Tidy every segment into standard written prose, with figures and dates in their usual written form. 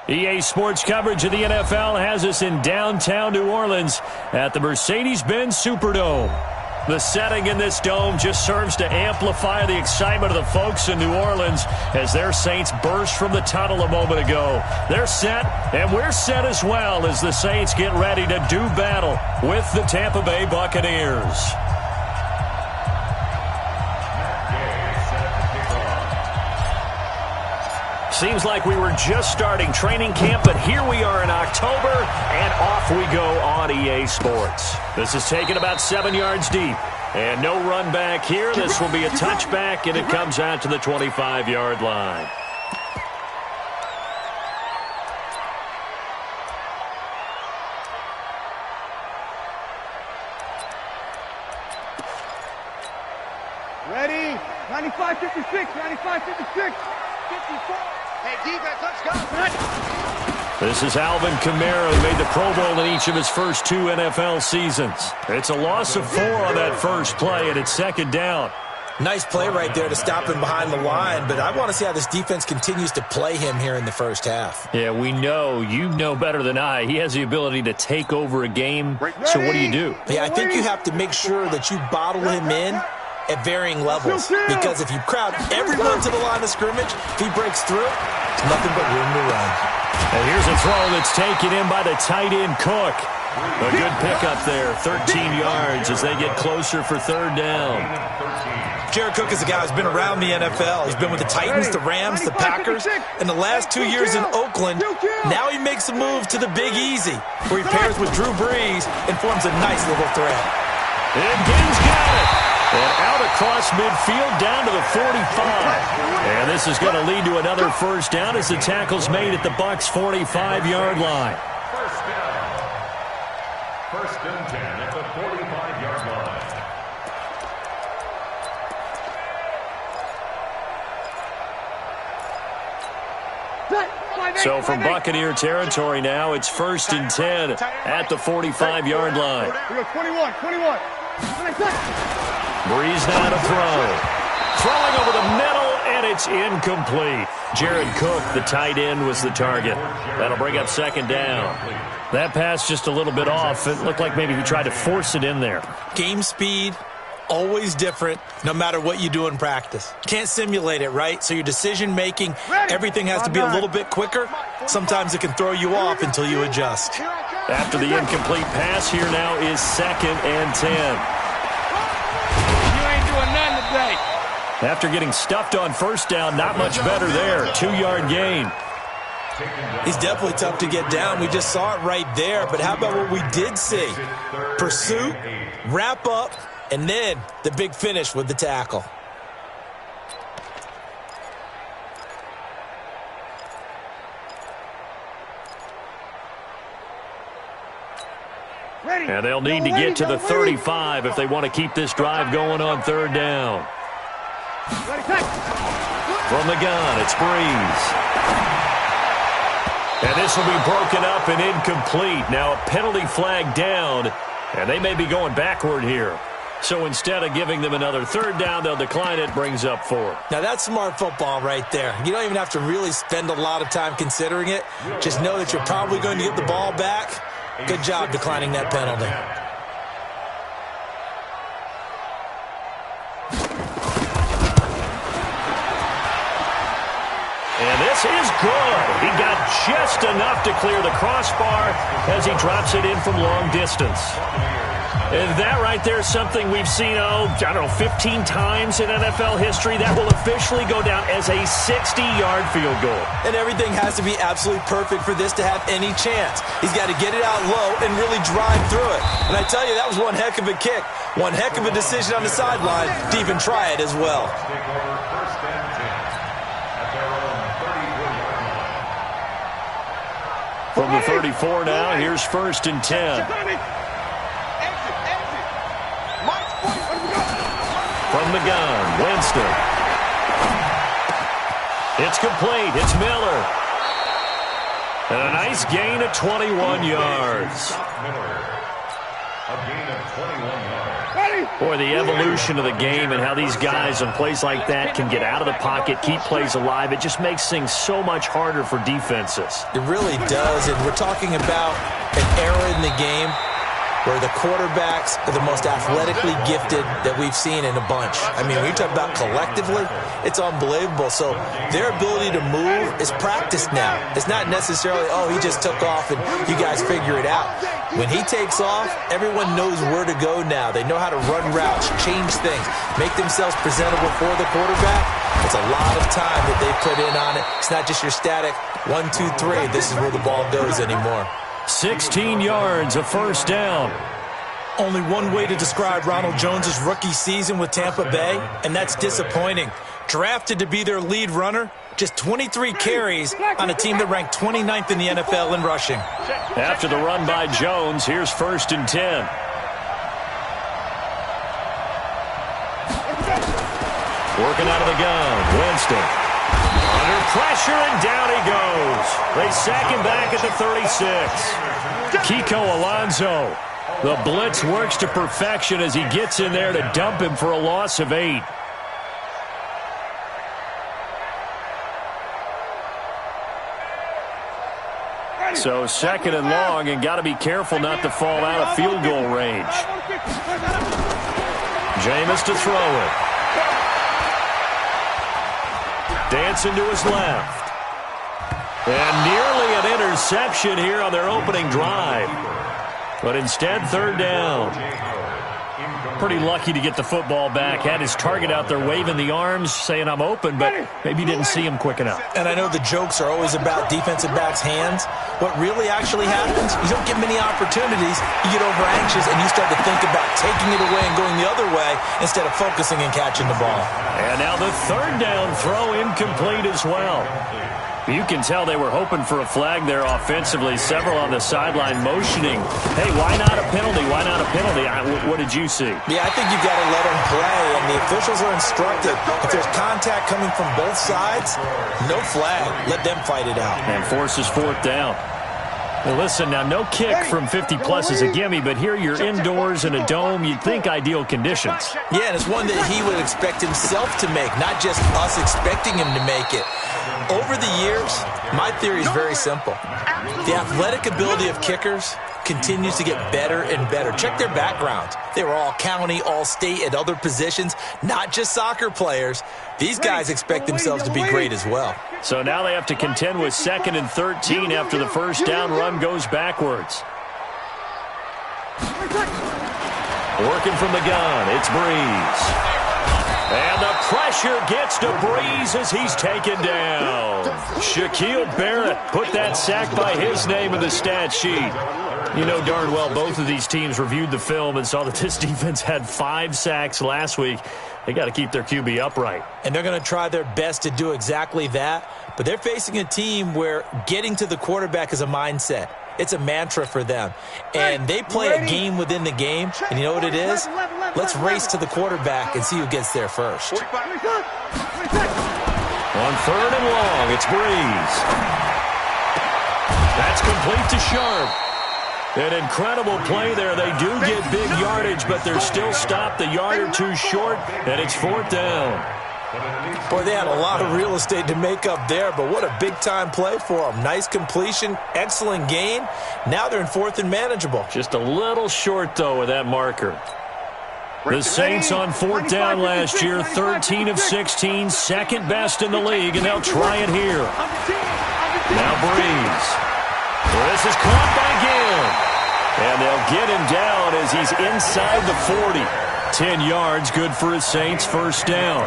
EA Sports coverage of the NFL has us in downtown New Orleans at the Mercedes-Benz Superdome. The setting in this dome just serves to amplify the excitement of the folks in New Orleans as their Saints burst from the tunnel a moment ago. They're set, and we're set as well as the Saints get ready to do battle with the Tampa Bay Buccaneers. Seems like we were just starting training camp, but here we are in October, and off we go on EA Sports. This is taken about 7 yards deep, and no run back here. This will be a touchback, and it comes out to the 25-yard line. Ready? 95, 56, 95, 56, 54. Hey, defense, let's go. This is Alvin Kamara, who made the Pro Bowl in each of his first 2 NFL seasons. It's a loss of 4 on that first play, and it's second down. Nice play right there to stop him behind the line, but I want to see how this defense continues to play him here in the first half. Yeah, we know. You know better than I. He has the ability to take over a game, so what do you do? Yeah, I think you have to make sure that you bottle him in at varying levels, because if you crowd everyone to the line of scrimmage, if he breaks through, it's nothing but room to run. And here's a throw that's taken in by the tight end Cook. A good pickup there, 13 yards as they get closer for third down. Jared Cook is a guy who's been around the NFL. He's been with the Titans, the Rams, the Packers, and the last 2 years in Oakland. Now he makes a move to the Big Easy, where he pairs with Drew Brees and forms a nice little threat. And Gibbs got it. And out across midfield down to the 45. And this is going to lead to another first down as the tackle's made at the Bucs' 45-yard line. First down. First and 10 at the 45-yard line. So from Buccaneer territory now, it's first and 10 at the 45-yard line. We go 21, 21. Breeze now to throw. Throwing over the middle, and it's incomplete. Jared Cook, the tight end, was the target. That'll bring up second down. That pass just a little bit off. It looked like maybe he tried to force it in there. Game speed, always different, no matter what you do in practice. Can't simulate it, right? So your decision-making, everything has to be a little bit quicker. Sometimes it can throw you off until you adjust. After the incomplete pass, here now is second and 10. After getting stuffed on first down, not much better there. 2-yard gain. He's definitely tough to get down. We just saw it right there. But how about what we did see? Pursuit, wrap up, and then the big finish with the tackle. And they'll need to get to the 35 if they want to keep this drive going on third down. From the gun, it's Breeze. And this will be broken up and incomplete. Now a penalty flag down, and they may be going backward here. So instead of giving them another third down, they'll decline it, brings up 4. Now that's smart football right there. You don't even have to really spend a lot of time considering it. Just know that you're probably going to get the ball back. Good job declining that penalty. And this is good. He got just enough to clear the crossbar as he drops it in from long distance. And that right there is something we've seen, 15 times in NFL history. That will officially go down as a 60-yard field goal. And everything has to be absolutely perfect for this to have any chance. He's got to get it out low and really drive through it. And I tell you, that was one heck of a kick. One heck of a decision on the sideline to even try it as well. From the 34 now, here's first and 10. From the gun, Winston. It's complete. It's Miller. And a nice gain of 21 yards. A gain of 21 yards. Boy, the evolution of the game and how these guys on plays like that can get out of the pocket, keep plays alive, it just makes things so much harder for defenses. It really does, and we're talking about an era in the game where the quarterbacks are the most athletically gifted that we've seen in a bunch. I mean, when you talk about collectively, it's unbelievable. So their ability to move is practiced now. It's not necessarily, oh, he just took off and you guys figure it out. When he takes off, everyone knows where to go now. They know how to run routes, change things, make themselves presentable for the quarterback. It's a lot of time that they put in on it. It's not just your static 1, 2, 3. This is where the ball goes anymore. 16 yards, a first down. Only one way to describe Ronald Jones' rookie season with Tampa Bay, and that's disappointing. Drafted to be their lead runner, just 23 carries on a team that ranked 29th in the NFL in rushing. After the run by Jones, here's 1st and 10. Working out of the gun, Winston. Under pressure, and down he goes. They sack him back at the 36. Kiko Alonso. The blitz works to perfection as he gets in there to dump him for a loss of 8. So 2nd and long, and got to be careful not to fall out of field goal range. Jameis to throw it. Dancing to his left. And nearly an interception here on their opening drive. But instead, 3rd down. Pretty lucky to get the football back. Had his target out there waving the arms, saying I'm open, but maybe didn't see him quick enough. And I know the jokes are always about defensive backs' hands. What really actually happens, you don't get many opportunities. You get over anxious and you start to think about taking it away and going the other way instead of focusing and catching the ball. And now the 3rd down throw incomplete as well. You can tell they were hoping for a flag there offensively. Several on the sideline motioning. Hey, why not a penalty? Why not a penalty? What did you see? Yeah, I think you've got to let them play, and the officials are instructed. If there's contact coming from both sides, no flag. Let them fight it out. And forces 4th down. Well, listen, now no kick from 50-plus is a gimme, but here you're indoors in a dome. You'd think ideal conditions. Yeah, and it's one that he would expect himself to make, not just us expecting him to make it. Over the years, my theory is very simple. The athletic ability of kickers continues to get better and better. Check their backgrounds. They were all county, all state, at other positions, not just soccer players. These guys expect themselves to be great as well. So now they have to contend with 2nd and 13 after the 1st down run goes backwards. Working from the gun, it's Breeze. And the pressure gets to Breeze as he's taken down. Shaquille Barrett put that sack by his name in the stat sheet. You know darn well both of these teams reviewed the film and saw that this defense had 5 sacks last week. They got to keep their QB upright. And they're going to try their best to do exactly that. But they're facing a team where getting to the quarterback is a mindset. It's a mantra for them. And they play a game within the game. And you know what it is? Let's race to the quarterback and see who gets there first. On 3rd and long, it's Breeze. That's complete to Sharp. An incredible play there. They do get big yardage, but they're still stopped a yard or two short, and it's 4th down. Boy, they had a lot of real estate to make up there, but what a big-time play for them. Nice completion, excellent gain. Now they're in 4th and manageable. Just a little short, though, with that marker. The Saints on 4th down last year, 13 of 16, 2nd best in the league, and they'll try it here. Now Breeze. This is caught by Gill. And they'll get him down as he's inside the 40. 10 yards, good for his Saints, 1st down.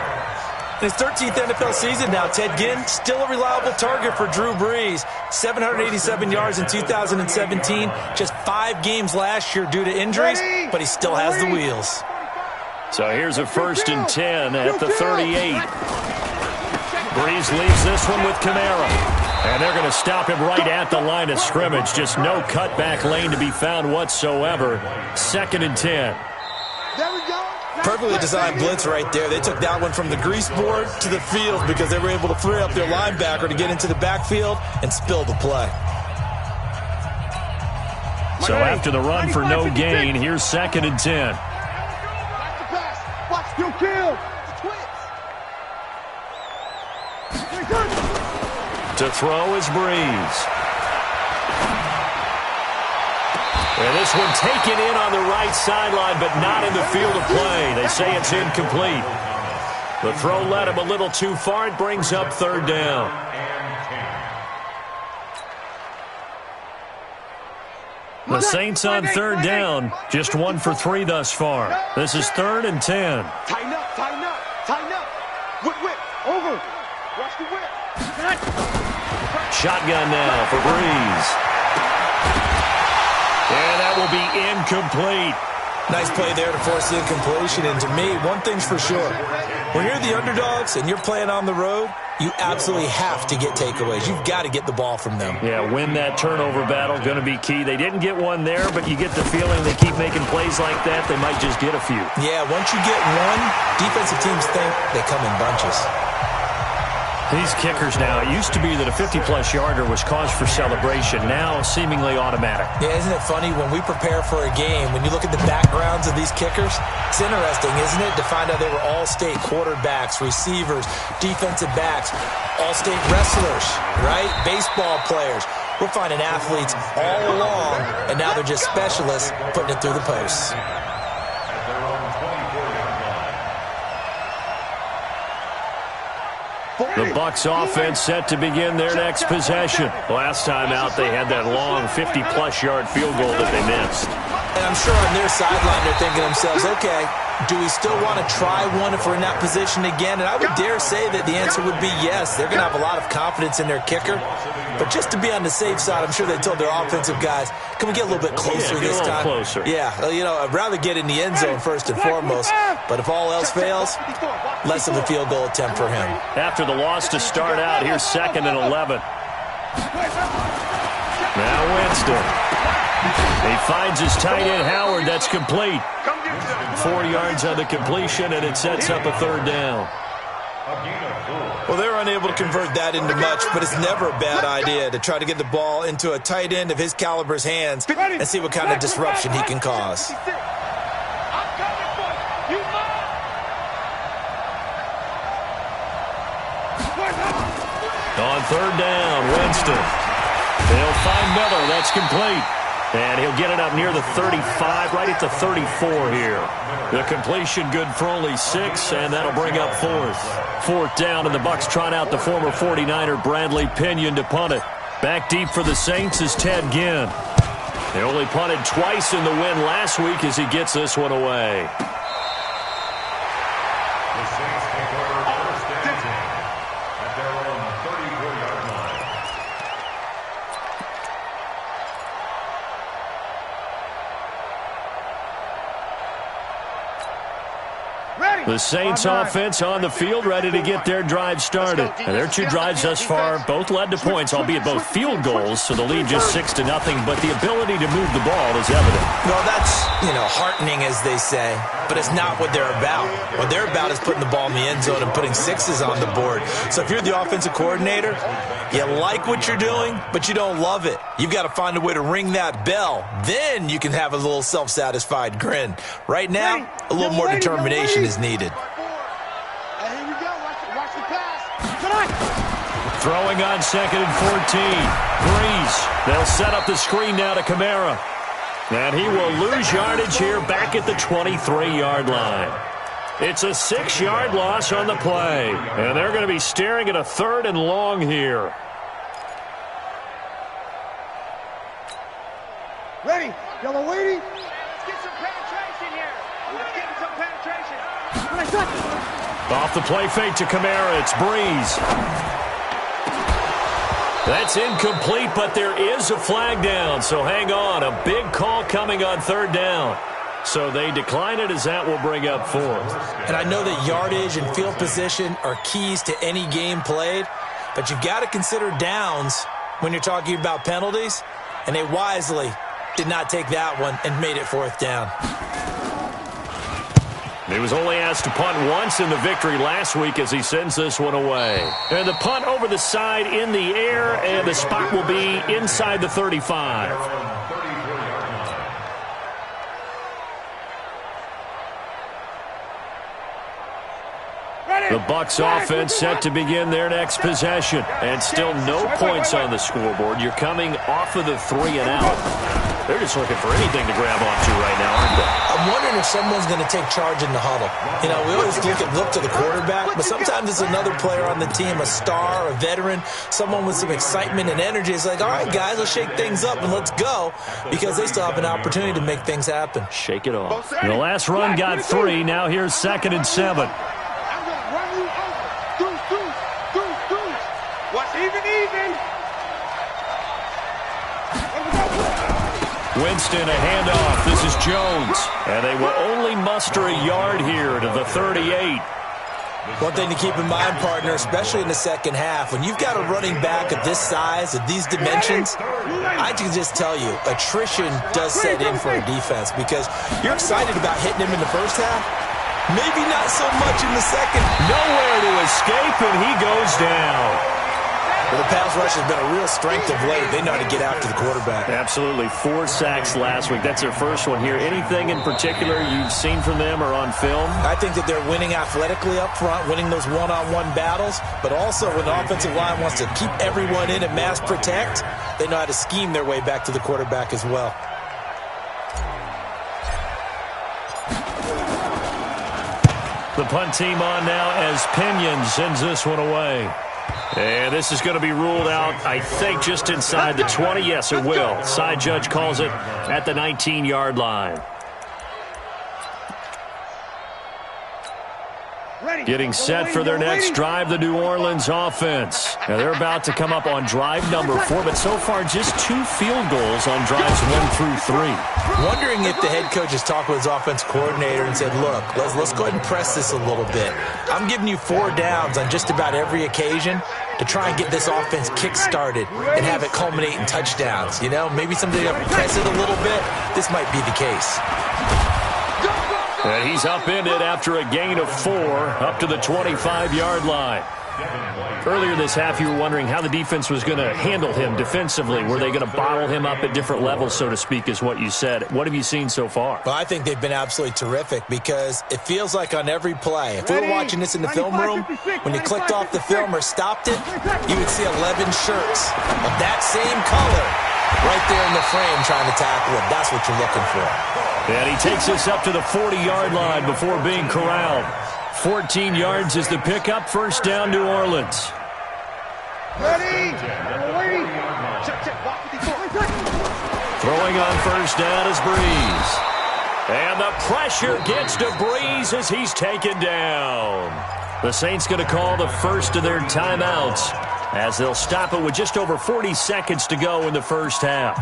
In his 13th NFL season now, Ted Ginn, still a reliable target for Drew Brees. 787 yards in 2017, just 5 games last year due to injuries, but he still has the wheels. So here's a 1st and 10 at the 38. Brees leaves this one with Kamara. And they're going to stop him right at the line of scrimmage. Just no cutback lane to be found whatsoever. 2nd and 10. There we go. Perfectly designed blitz right there. They took that one from the grease board to the field because they were able to free up their linebacker to get into the backfield and spill the play. So after the run for no gain, here's 2nd and 10. Watch you kill. To throw is Breeze. And this one taken in on the right sideline, but not in the field of play. They say it's incomplete. The throw led him a little too far. It brings up 3rd down. The Saints on 3rd down. Just 1 for 3 thus far. This is 3rd and 10. Tighten up, tighten up, tighten up. Whip, over. Watch the whip. Shotgun now for Breeze. And that will be incomplete. Nice play there to force the incompletion. And to me, one thing's for sure. When you're the underdogs and you're playing on the road, you absolutely have to get takeaways. You've got to get the ball from them. Yeah, win that turnover battle, going to be key. They didn't get one there, but you get the feeling they keep making plays like that, they might just get a few. Yeah, once you get one, defensive teams think they come in bunches. These kickers now, it used to be that a 50-plus yarder was cause for celebration. Now, seemingly automatic. Yeah, isn't it funny? When we prepare for a game, when you look at the backgrounds of these kickers, it's interesting, isn't it, to find out they were all-state quarterbacks, receivers, defensive backs, all-state wrestlers, right? Baseball players. We're finding athletes all along, and now they're just specialists putting it through the posts. The Bucs offense set to begin their next possession. Last time out, they had that long 50-plus yard field goal that they missed. And I'm sure on their sideline, they're thinking to themselves, okay, do we still want to try one if we're in that position again? And I would dare say that the answer would be yes. They're going to have a lot of confidence in their kicker. But just to be on the safe side, I'm sure they told their offensive guys, can we get a little bit closer this time? Closer. Yeah, you know, I'd rather get in the end zone first and foremost. But if all else fails, less of a field goal attempt for him. After the loss to start out, here's 2nd and 11. Now Winston. He finds his tight end, Howard. That's complete. 4 yards on the completion, and it sets up a 3rd down. Well, they're unable to convert that into much, but it's never a bad idea to try to get the ball into a tight end of his caliber's hands and see what kind of disruption he can cause. On 3rd down, Winston. They'll find Miller. That's complete. And he'll get it up near the 35, right at the 34 here. The completion good for only 6, and that'll bring up 4th. 4th down, and the Bucs trot out the former 49er Bradley Pinion to punt it. Back deep for the Saints is Ted Ginn. They only punted twice in the win last week as he gets this one away. The Saints take over 1st and 10 at their own 34-yard line. The Saints offense on the field, ready to get their drive started. And their 2 drives thus far both led to points, albeit both field goals, so the lead just 6-0, but the ability to move the ball is evident. Well, that's, heartening, as they say, but it's not what they're about. What they're about is putting the ball in the end zone and putting 6s on the board. So if you're the offensive coordinator, you like what you're doing, but you don't love it. You've got to find a way to ring that bell. Then you can have a little self-satisfied grin. Right now, a little more determination is needed. Throwing on 2nd and 14. Breeze. They'll set up the screen now to Kamara. And he will lose yardage here back at the 23-yard line. It's a 6-yard loss on the play. And they're going to be staring at a 3rd and long here. Ready. Y'all are waiting. Let's get some penetration here. Let's get some penetration. Off the play fake to Kamara. It's Breeze. That's incomplete, but there is a flag down, so hang on. A big call coming on 3rd down. So they decline it as that will bring up 4th. And I know that yardage and field position are keys to any game played, but you've got to consider downs when you're talking about penalties, and they wisely did not take that one and made it 4th down. He was only asked to punt once in the victory last week as he sends this one away. And the punt over the side in the air, and the spot will be inside the 35. The Bucs offense set to begin their next possession. And still no points on the scoreboard. You're coming off of the 3 and out. They're just looking for anything to grab onto right now, aren't they? I'm wondering if someone's going to take charge in the huddle. You know, we always look to the quarterback, but sometimes it's another player on the team, a star, a veteran, someone with some excitement and energy. It's like, all right, guys, let's shake things up and let's go, because they still have an opportunity to make things happen. Shake it off. The last run got 3. Now here's 2nd and 7. I'm going to run you over. Deuce. What's even? Winston, a handoff. This is Jones. And they will only muster a yard here to the 38. One thing to keep in mind, partner, especially in the second half, when you've got a running back of this size, of these dimensions, I can just tell you, attrition does set in for a defense, because you're excited about hitting him in the first half. Maybe not so much in the second. Nowhere to escape, and he goes down. Well, the pass rush has been a real strength of late. They know how to get after the quarterback. Absolutely. 4 sacks last week. That's their first one here. Anything in particular you've seen from them or on film? I think that they're winning athletically up front, winning those one-on-one battles, but also when the offensive line wants to keep everyone in and mass protect, they know how to scheme their way back to the quarterback as well. The punt team on now as Pinion sends this one away. And this is going to be ruled out, I think, just inside the 20. Yes, it will. Side judge calls it at the 19-yard line. Getting set for their next drive, the New Orleans offense. Now they're about to come up on drive number 4, but so far just 2 field goals on drives 1 through 3. Wondering if the head coach has talked with his offense coordinator and said, look, let's go ahead and press this a little bit. I'm giving you 4 downs on just about every occasion to try and get this offense kick-started and have it culminate in touchdowns. You know, maybe someday you have to press it a little bit. This might be the case. And he's upended after a gain of 4 up to the 25-yard line. Earlier this half, you were wondering how the defense was going to handle him defensively. Were they going to bottle him up at different levels, so to speak, is what you said. What have you seen so far? Well, I think they've been absolutely terrific, because it feels like on every play, if we were watching this in the film room, when you clicked off the film or stopped it, you would see 11 shirts of that same color right there in the frame trying to tackle him. That's what you're looking for. And he takes us up to the 40-yard line before being corralled. 14 yards is the pickup. First down, New Orleans. Ready. Throwing on first down is Breeze. And the pressure gets to Breeze as he's taken down. The Saints going to call the first of their timeouts as they'll stop it with just over 40 seconds to go in the first half.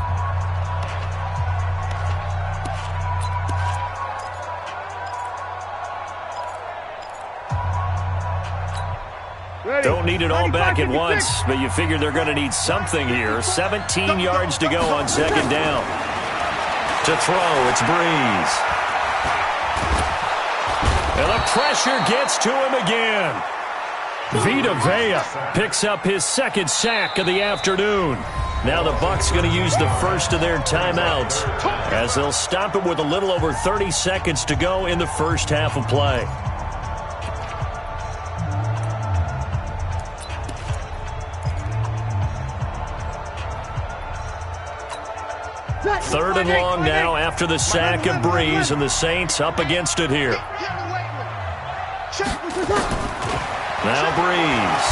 Don't need it all back at once, but you figure they're going to need something here. 17 yards to go on second down. To throw, it's Breeze. And the pressure gets to him again. Vita Vea picks up his 2nd sack of the afternoon. Now the Bucs going to use the first of their timeouts as they'll stop it with a little over 30 seconds to go in the first half of play. Third and long now after the sack of Breeze, and the Saints up against it here. Now Breeze.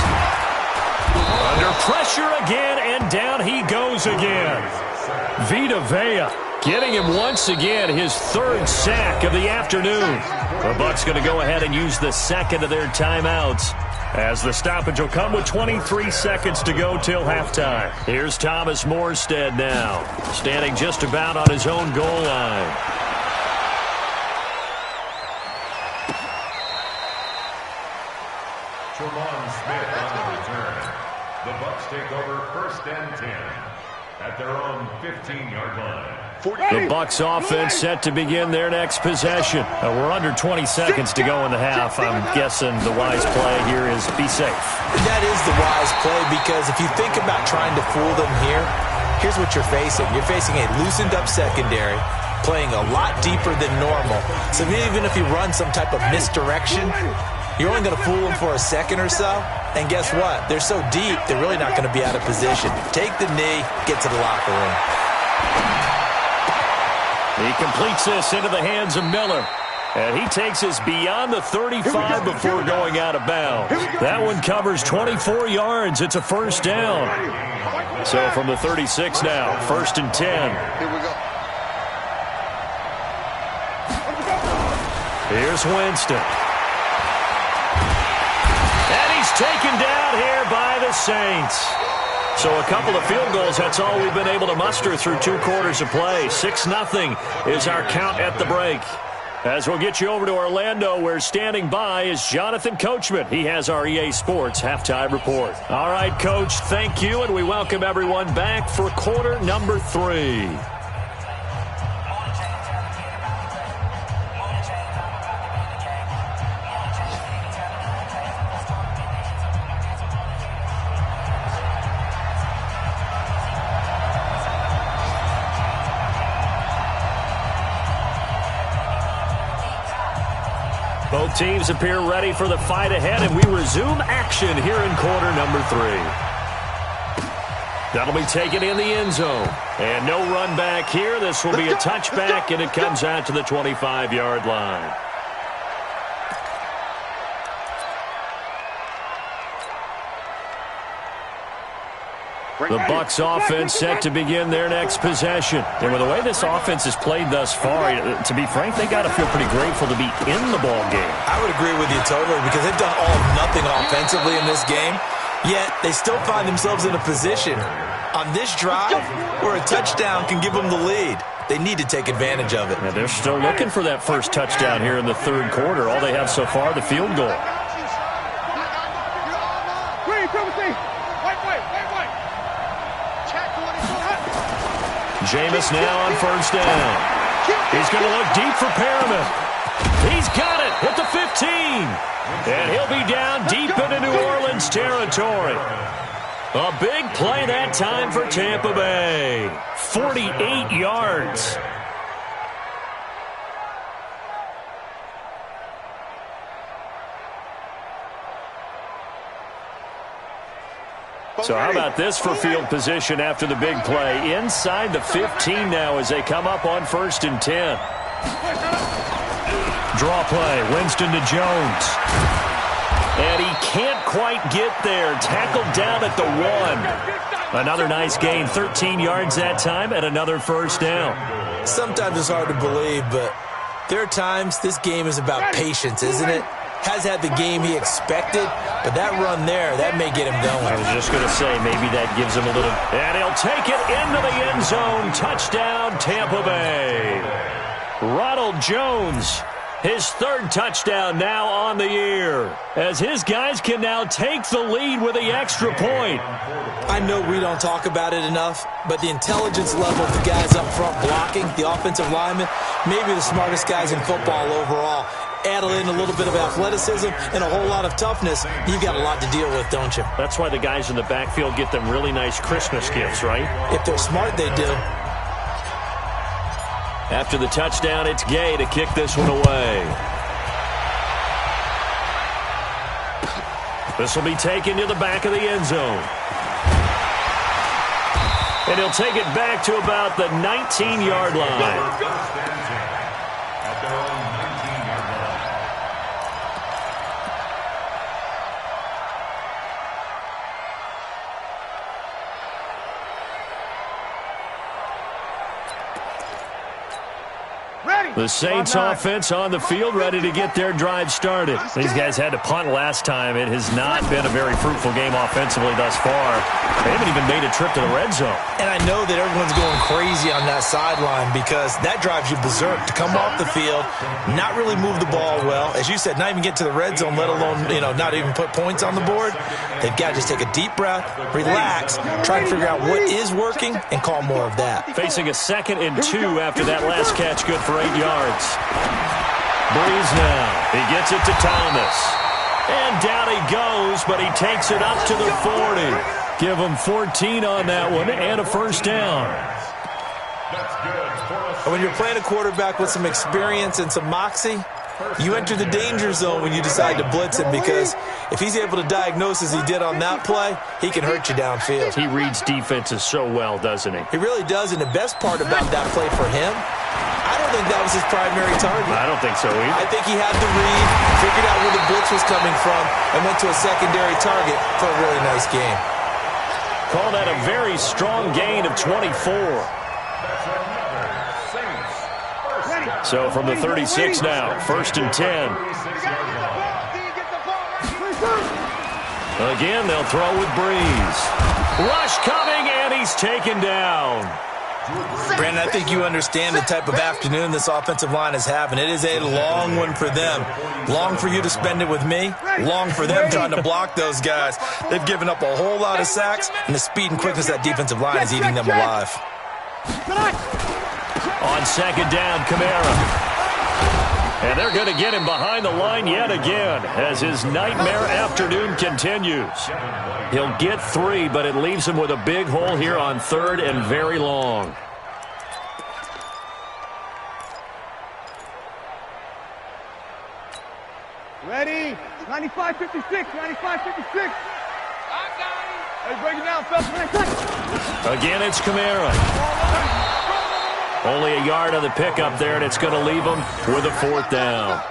Under pressure again, and down he goes again. Vita Vea getting him once again, his 3rd sack of the afternoon. The Bucs going to go ahead and use the 2nd of their timeouts, as the stoppage will come with 23 seconds to go till halftime. Here's Thomas Morstead now, standing just about on his own goal line. Smith on the return. The Bucs take over 1st and 10 at their own 15-yard line. The Bucs offense set to begin their next possession. We're under 20 seconds to go in the half. I'm guessing the wise play here is be safe. That is the wise play, because if you think about trying to fool them here, here's what you're facing. You're facing a loosened up secondary, playing a lot deeper than normal. So even if you run some type of misdirection, You're only going to fool them for a second or so, and guess what? They're so deep, they're really not going to be out of position. Take the knee, get to the locker room. He completes this into the hands of Miller. And he takes us beyond the 35 before going out of bounds. That one covers 24 yards. It's a first down. So from the 36 now, 1st and 10. Here we go. Here's Winston. And he's taken down here by the Saints. So a couple of field goals, that's all we've been able to muster through 2 quarters of play. 6-0 is our count at the break. As we'll get you over to Orlando, where standing by is Jonathan Coachman. He has our EA Sports Halftime Report. All right, Coach, thank you, and we welcome everyone back for quarter number 3. Both teams appear ready for the fight ahead, and we resume action here in quarter number 3. That'll be taken in the end zone. And no run back here. This will be a touchback, and it comes out to the 25-yard line. The Bucs offense set to begin their next possession. And with the way this offense has played thus far, to be frank, they got to feel pretty grateful to be in the ball game. I would agree with you totally, because they've done all or nothing offensively in this game, yet they still find themselves in a position on this drive where a touchdown can give them the lead. They need to take advantage of it. And they're still looking for that first touchdown here in the 3rd quarter. All they have so far, the field goal. Jameis now on 1st down. He's going to look deep for Perriman. He's got it at the 15. And he'll be down deep into New Orleans territory. A big play that time for Tampa Bay. 48 yards. So how about this for field position after the big play? Inside the 15 now as they come up on 1st and 10. Draw play, Winston to Jones. And he can't quite get there. Tackled down at the 1. Another nice gain, 13 yards that time, and another first down. Sometimes it's hard to believe, but there are times this game is about patience, isn't it? Has had the game he expected, but that run there, that may get him going. I was just going to say, maybe that gives him a little... And he'll take it into the end zone. Touchdown, Tampa Bay. Ronald Jones, his 3rd touchdown now on the year, as his guys can now take the lead with the extra point. I know we don't talk about it enough, but the intelligence level of the guys up front blocking, the offensive linemen, maybe the smartest guys in football overall. Add in a little bit of athleticism and a whole lot of toughness, you've got a lot to deal with, don't you? That's why the guys in the backfield get them really nice Christmas gifts, right? If they're smart, they do. After the touchdown, it's Gay to kick this one away. This will be taken to the back of the end zone. And he'll take it back to about the 19-yard line. The Saints offense on the field, ready to get their drive started. These guys had to punt last time. It has not been a very fruitful game offensively thus far. They haven't even made a trip to the red zone. And I know that everyone's going crazy on that sideline because that drives you berserk to come off the field, not really move the ball well. As you said, not even get to the red zone, let alone, not even put points on the board. They've got to just take a deep breath, relax, try to figure out what is working, and call more of that. Facing a 2nd and 2 after that last catch, good for 8 yards. Breeze now. He gets it to Thomas. And down he goes, but he takes it up to the 40. Give him 14 on that one and a first down. When you're playing a quarterback with some experience and some moxie, You enter the danger zone when you decide to blitz him, because if he's able to diagnose as he did on that play, he can hurt you downfield. He reads defenses so well, doesn't he? He really does, and the best part about that play for him, I don't think that was his primary target. I don't think so either. I think he had the read, figured out where the blitz was coming from, and went to a secondary target for a really nice game. Call that a very strong gain of 24. So from the 36 now, 1st and 10. Again, they'll throw with Breeze. Rush coming, and he's taken down. Brandon, I think you understand the type of afternoon this offensive line is having. It is a long one for them. Long for you to spend it with me. Long for them trying to block those guys. They've given up a whole lot of sacks, and the speed and quickness of that defensive line is eating them alive. On 2nd down, Kamara. And they're going to get him behind the line yet again as his nightmare afternoon continues. He'll get 3, but it leaves him with a big hole here on 3rd and very long. Ready? 95-56, 95-56. Hey, break it down, fellas. Again, it's Kamara. Only a yard on the pickup there, and it's going to leave him with a 4th down.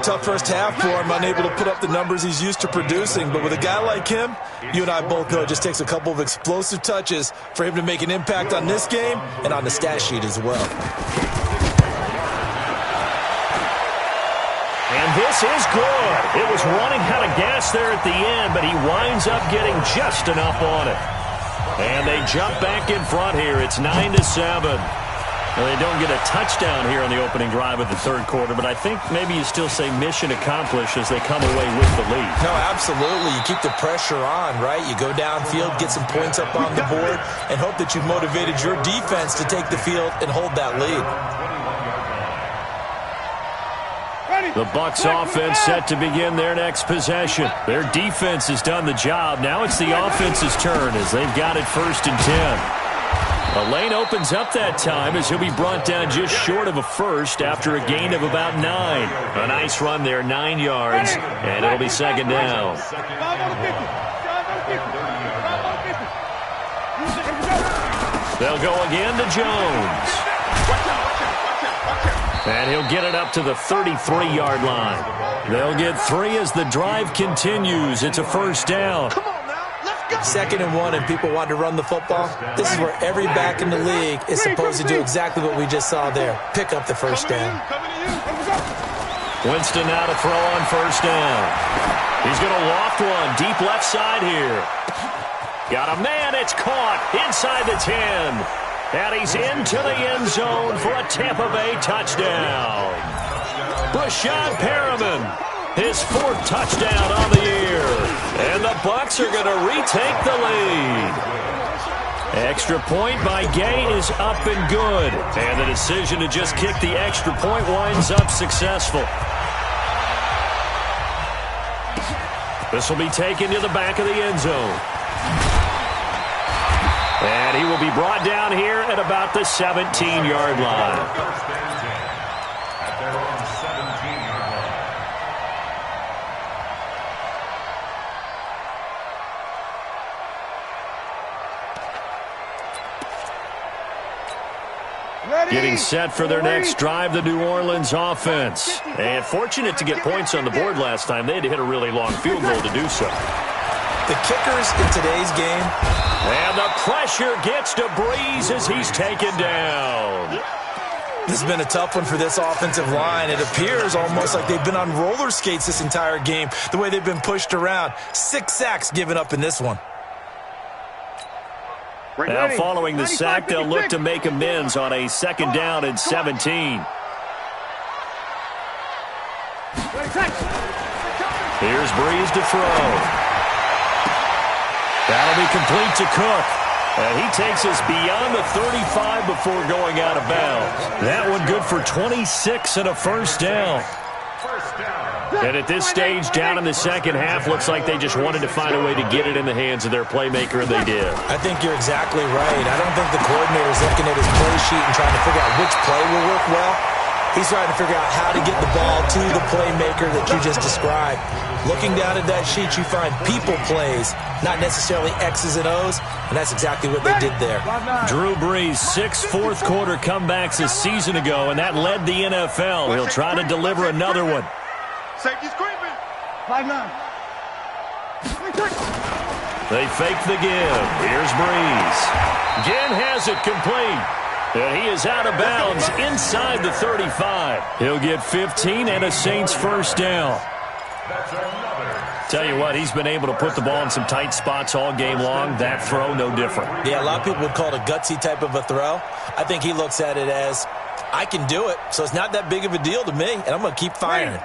Tough first half for him, unable to put up the numbers he's used to producing. But with a guy like him, you and I both know it just takes a couple of explosive touches for him to make an impact on this game and on the stat sheet as well. And this is good. It was running out of gas there at the end, but he winds up getting just enough on it. And they jump back in front here. It's 9-7. Well, they don't get a touchdown here on the opening drive of the 3rd quarter, but I think maybe you still say mission accomplished as they come away with the lead. No, absolutely. You keep the pressure on, right? You go downfield, get some points up on the board, and hope that you've motivated your defense to take the field and hold that lead. The Bucs offense set to begin their next possession. Their defense has done the job. Now it's the offense's turn as they've got it 1st and 10. A lane opens up that time as he'll be brought down just short of a first after a gain of about 9. A nice run there, 9 yards, and it'll be 2nd down. They'll go again to Jones. And he'll get it up to the 33-yard line. They'll get 3 as the drive continues. It's a 1st down. 2nd and 1, and people want to run the football. This is where every back in the league is supposed to do exactly what we just saw there. Pick up the 1st down. Winston now to throw on 1st down. He's going to loft one deep left side here. Got a man. It's caught inside the 10. And he's into the end zone for a Tampa Bay touchdown. Brashad Perriman. His 4th touchdown on the year. And the Bucs are going to retake the lead. Extra point by Gay is up and good. And the decision to just kick the extra point winds up successful. This will be taken to the back of the end zone. And he will be brought down here at about the 17-yard line. Getting set for their next drive, the New Orleans offense. And fortunate to get points on the board last time. They had to hit a really long field goal to do so. The kickers in today's game. And the pressure gets to Breeze as he's taken down. This has been a tough one for this offensive line. It appears almost like they've been on roller skates this entire game, the way they've been pushed around. 6 sacks given up in this one. Now, following the sack, they'll look to make amends on a 2nd down and 17. Here's Breeze to throw. That'll be complete to Cook. And he takes us beyond the 35 before going out of bounds. That one good for 26 and a 1st down. And at this stage, down in the 2nd half, looks like they just wanted to find a way to get it in the hands of their playmaker, and they did. I think you're exactly right. I don't think the coordinator's looking at his play sheet and trying to figure out which play will work well. He's trying to figure out how to get the ball to the playmaker that you just described. Looking down at that sheet, you find people plays, not necessarily X's and O's, and that's exactly what they did there. Drew Brees, 6 fourth-quarter comebacks a season ago, and that led the NFL. He'll try to deliver another one. Safety's creeping. 5-9. They fake the give. Here's Brees. Again has it complete. And he is out of bounds inside the 35. He'll get 15 and a Saints first down. Tell you what, he's been able to put the ball in some tight spots all game long. That throw, no different. Yeah, a lot of people would call it a gutsy type of a throw. I think he looks at it as, I can do it, so it's not that big of a deal to me, and I'm going to keep firing.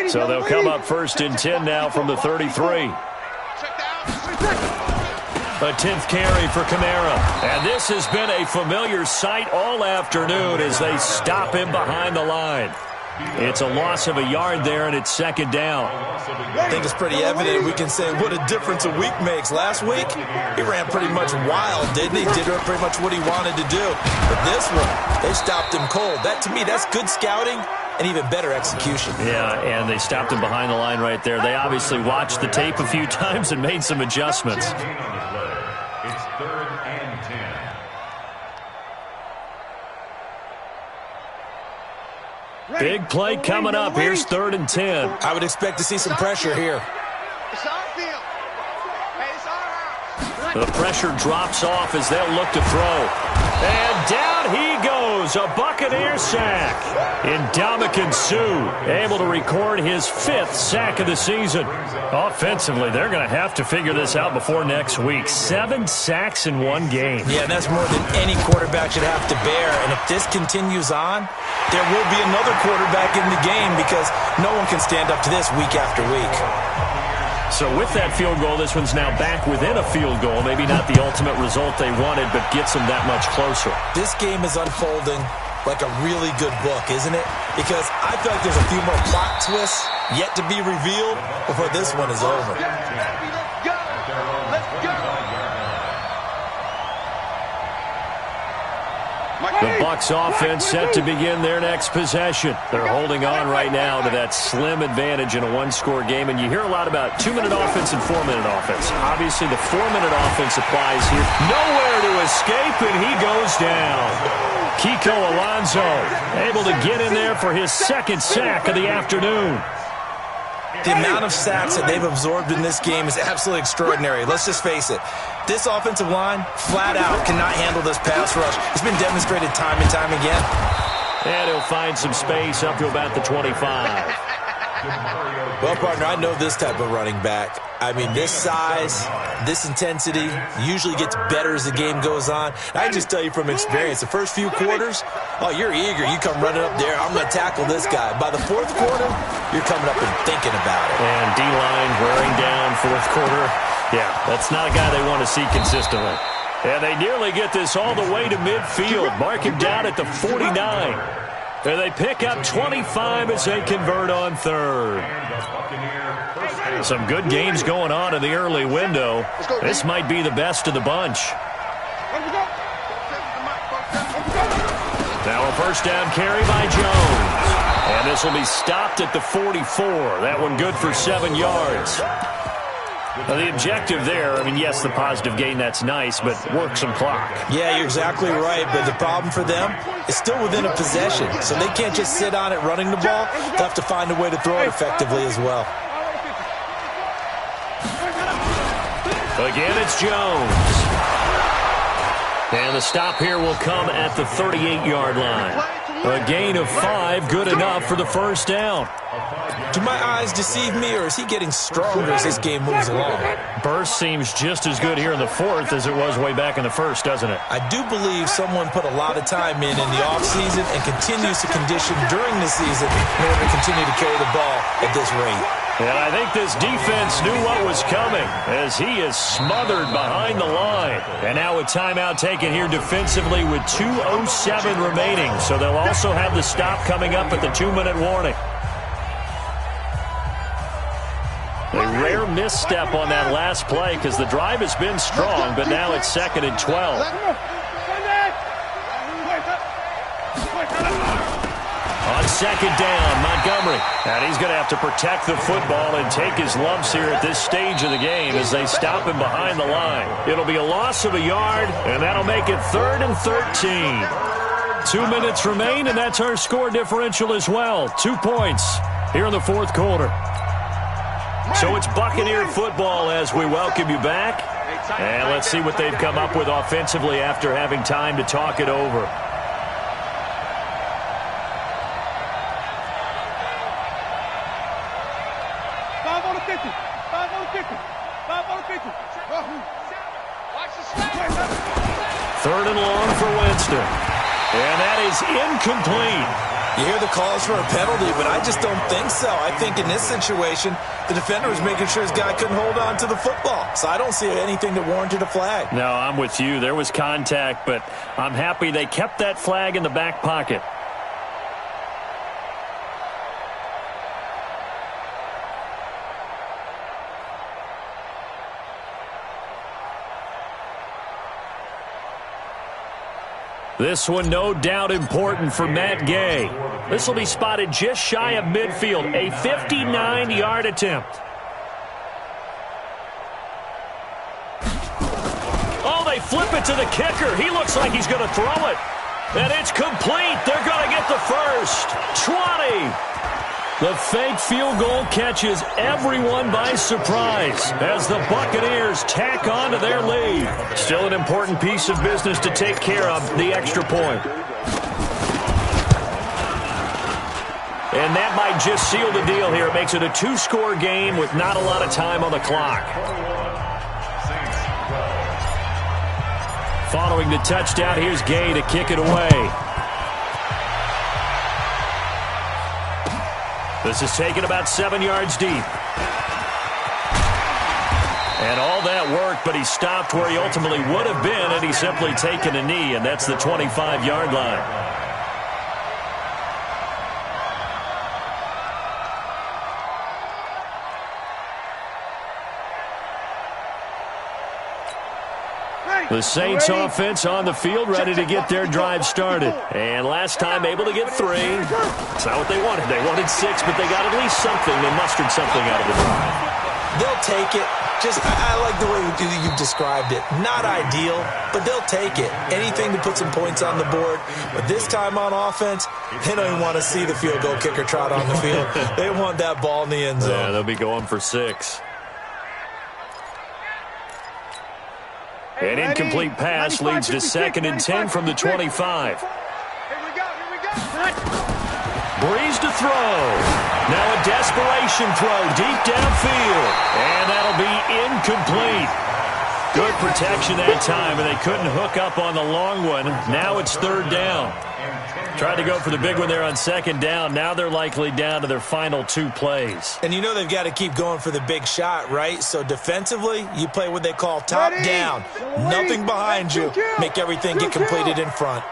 So they'll come up 1st and 10 now from the 33. A 10th carry for Kamara. And this has been a familiar sight all afternoon as they stop him behind the line. It's a loss of a yard there, and it's 2nd down. I think it's pretty evident. We can say what a difference a week makes. Last week, he ran pretty much wild, didn't he? Did pretty much what he wanted to do. But this one, they stopped him cold. That, to me, that's good scouting and even better execution. Yeah, and they stopped him behind the line right there. They obviously watched the tape a few times and made some adjustments. It's 3rd and 10. Big play coming up. Here's 3rd and 10. I would expect to see some pressure here. It's our field. Hey, it's our house. The pressure drops off as they'll look to throw. And down he goes. A Buccaneer sack. Ndamukong Suh able to record his 5th sack of the season. Offensively, they're going to have to figure this out before next week. 7 sacks in one game. Yeah, and that's more than any quarterback should have to bear. And if this continues on, there will be another quarterback in the game because no one can stand up to this week after week. So with that field goal, this one's now back within a field goal. Maybe not the ultimate result they wanted, but gets them that much closer. This game is unfolding like a really good book, isn't it? Because I feel like there's a few more plot twists yet to be revealed before this one is over. Let's go. Let's go. The Bucs offense set to begin their next possession. They're holding on right now to that slim advantage in a one-score game. And you hear a lot about 2-minute offense and 4-minute offense. Obviously, the 4-minute offense applies here. Nowhere to escape, and he goes down. Kiko Alonso able to get in there for his 2nd sack of the afternoon. The amount of sacks that they've absorbed in this game is absolutely extraordinary. Let's just face it. This offensive line, flat out, cannot handle this pass rush. It's been demonstrated time and time again. And he'll find some space up to about the 25. Well, partner, I know this type of running back. I mean, this size, this intensity usually gets better as the game goes on. I just tell you from experience, the first few quarters, oh, you're eager. You come running up there, I'm going to tackle this guy. By the 4th quarter, you're coming up and thinking about it. And D-line wearing down 4th quarter. Yeah, that's not a guy they want to see consistently. And they nearly get this all the way to midfield. Mark him down at the 49. And they pick up 25 as they convert on 3rd. Some good games going on in the early window. This might be the best of the bunch. Now a 1st down carry by Jones. And this will be stopped at the 44. That one good for 7 yards. Now the objective there, I mean, yes, the positive gain, that's nice, but work some clock. Yeah, you're exactly right, but the problem for them is still within a possession, so they can't just sit on it running the ball. They'll have to find a way to throw it effectively as well. Again, it's Jones. And the stop here will come at the 38-yard line. A gain of 5, good enough for the 1st down. Do my eyes deceive me, or is he getting stronger as this game moves along? Burst seems just as good here in the 4th as it was way back in the 1st, doesn't it? I do believe someone put a lot of time in the offseason and continues to condition during the season in order to continue to carry the ball at this rate. And I think this defense knew what was coming as he is smothered behind the line. And now a timeout taken here defensively with 2:07 remaining. So they'll also have the stop coming up at the 2-minute warning. A rare misstep on that last play because the drive has been strong, but now it's 2nd and 12. On second down. Montgomery. And he's going to have to protect the football and take his lumps here at this stage of the game as they stop him behind the line. It'll be a loss of a yard, and that'll make it 3rd and 13. 2 minutes remain, and that's our score differential as well. 2 points here in the fourth quarter. So it's Buccaneer football as we welcome you back. And let's see what they've come up with offensively after having time to talk it over. Third and long for Winston. And that is incomplete. You hear the calls for a penalty, but I just don't think so. I think in this situation, the defender was making sure his guy couldn't hold on to the football. So I don't see anything that warranted a flag. No, I'm with you. There was contact, but I'm happy they kept that flag in the back pocket. This one no doubt important for Matt Gay. This will be spotted just shy of midfield. A 59-yard attempt. Oh, they flip it to the kicker. He looks like he's going to throw it. And it's complete. They're going to get the first. 20. The fake field goal catches everyone by surprise as the Buccaneers tack on to their lead. Still an important piece of business to take care of, the extra point. And that might just seal the deal here. It makes it a 2-score game with not a lot of time on the clock. Following the touchdown, here's Gay to kick it away. This is taken about 7 yards deep. And all that work, but he stopped where he ultimately would have been had he simply taken a knee, and that's the 25-yard line. The Saints offense on the field, ready to get their drive started. And last time able to get 3. It's not what they wanted. They wanted 6, but they got at least something. They mustered something out of the drive. They'll take it. I like the way you've described it. Not ideal, but they'll take it. Anything to put some points on the board. But this time on offense, they don't even want to see the field goal kicker trot on the field. They want that ball in the end zone. Yeah, they'll be going for 6. An incomplete pass leads to 2nd and 10 from the 25. Breeze to throw. Now a desperation throw deep downfield. And that'll be incomplete. Good protection that time, and they couldn't hook up on the long one. Now it's 3rd down. Tried to go for the big one there on 2nd down. Now they're likely down to their final 2 plays. And you know they've got to keep going for the big shot, right? So defensively, you play what they call top down. Nothing behind you. Make everything get completed in front.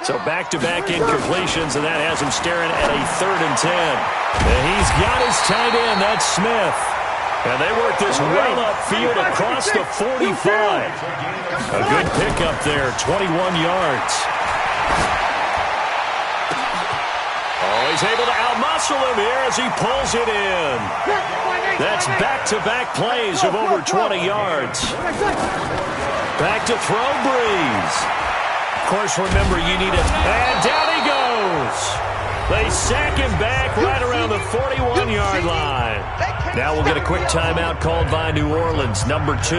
So back-to-back incompletions, and that has him staring at a 3rd and 10. And he's got his tight end. That's Smith. And they work this well upfield across the 45. A good pickup there, 21 yards. Oh, he's able to outmuscle him here as he pulls it in. That's back-to-back plays of over 20 yards. Back to throw, Breeze. Of course, remember, you need it. And down he goes. They sack him back right around the 41-yard line. Now we'll get a quick timeout called by New Orleans, number 2.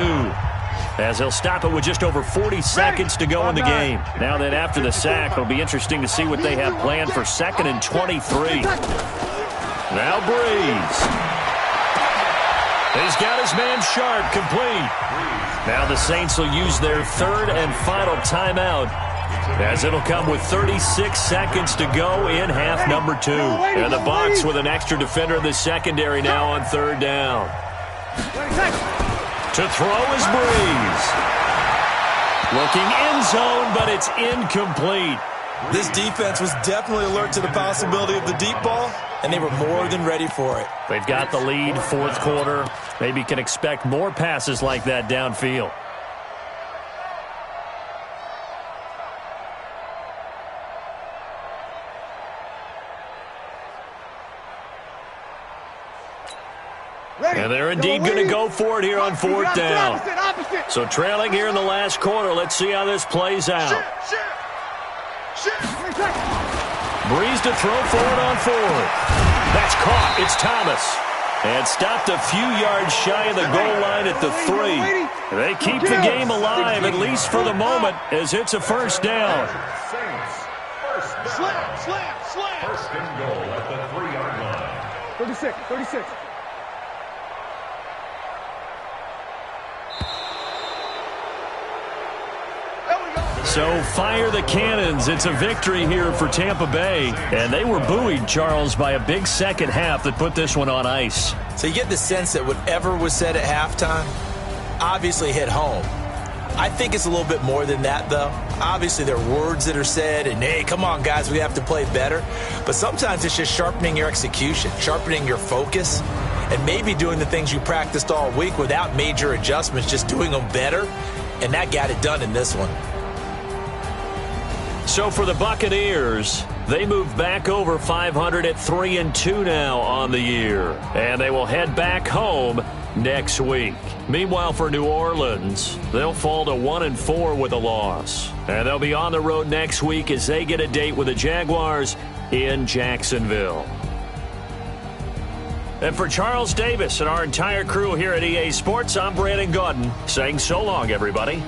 As they'll stop it with just over 40 seconds to go in the game. Now then, after the sack, it'll be interesting to see what they have planned for 2nd and 23. Now Breeze. He's got his man Sharp complete. Now the Saints will use their 3rd and final timeout, as it'll come with 36 seconds to go in half number 2. And the Bucs with an extra defender in the secondary now on 3rd down. To throw is Breeze. Looking end zone, but it's incomplete. This defense was definitely alert to the possibility of the deep ball, and they were more than ready for it. They've got the lead, 4th quarter. Maybe can expect more passes like that downfield. And they're indeed going to go for it here on fourth down. So trailing here in the last quarter. Let's see how this plays out. Breeze to throw forward on fourth. That's caught. It's Thomas. And stopped a few yards shy of the goal line at the 3. They keep the game alive, at least for the moment, as it's a first down. First and goal at the 3-yard line. 36. So fire the cannons. It's a victory here for Tampa Bay. And they were buoyed, Charles, by a big second half that put this one on ice. So you get the sense that whatever was said at halftime obviously hit home. I think it's a little bit more than that, though. Obviously, there are words that are said, and, hey, come on, guys, we have to play better. But sometimes it's just sharpening your execution, sharpening your focus, and maybe doing the things you practiced all week without major adjustments, just doing them better, and that got it done in this one. So for the Buccaneers, they move back over 500 at 3-2 now on the year. And they will head back home next week. Meanwhile, for New Orleans, they'll fall to 1-4 with a loss. And they'll be on the road next week as they get a date with the Jaguars in Jacksonville. And for Charles Davis and our entire crew here at EA Sports, I'm Brandon Gaudin saying so long, everybody.